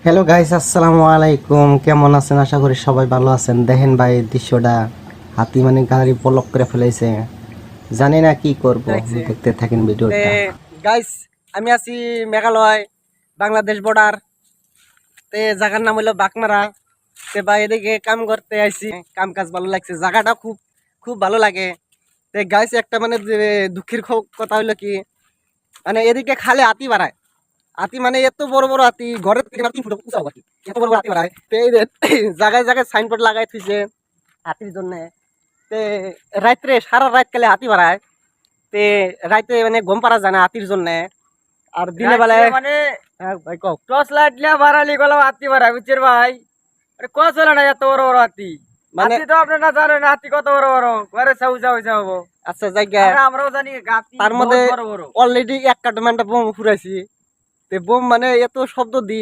Hello guys, আসসালামু আলাইকুম। কেমন আছেন? আশা করি সবাই ভালো আছেন। দেখেন ভাই, দৃশ্যটা হাতি মানে গাড়ি ব্লক করে ফেলেছে। জানি না কি করব, দেখছি দেখতে থাকেন তে ভিডিওটা। গাইস, আমি আছি মেঘালয় বাংলাদেশ বর্ডার। তে জায়গার নাম হলো বাকমারা। তে ভাই এদিকে কাম করতে আইছি, কাম কাজ ভালো লাগছে, জায়গাটা খুব খুব ভালো লাগে। তে গাইস, একটা মানে যে দুঃখের কথা হইলো কি, মানে এদিকে খালে হাতি বাড়ায়। হাতি মানে এত বড় বড় হাতি, ঘরের থেকে 3 ফুট উঁচা আর কি, এত বড় বড় হাতি বাড়ায়। তে এই যে জায়গায় জায়গায় সাইনবোর্ড লাগাই থুইছে হাতির জন্য। তে রাত্রে সারা রাত কালে হাতি বাড়ায়। তে রাইতে মানে ঘুম পারা যায় না হাতির জন্য। আর দিনে বেলায় মানে হ্যাঁ ভাই কও। টর্চ লাইট লিয়া বাড়ালি গেলাম হাতি বাড়া বুঝছেন ভাই। আরে কত চলে না এত বড় বড় হাতি। মানে হাতি তো আপনি না জানেন হাতি কত বড় বড় ঘরে চাউচা হয়েছে হবো। আচ্ছা জায়গা আরে আমরাও জানি হাতি তার বহুত মধ্যে বড় বড়। অলরেডি এক কার্টুমেন্টে বোম ফুরাইছি। তে বোম মানে এত শব্দ দি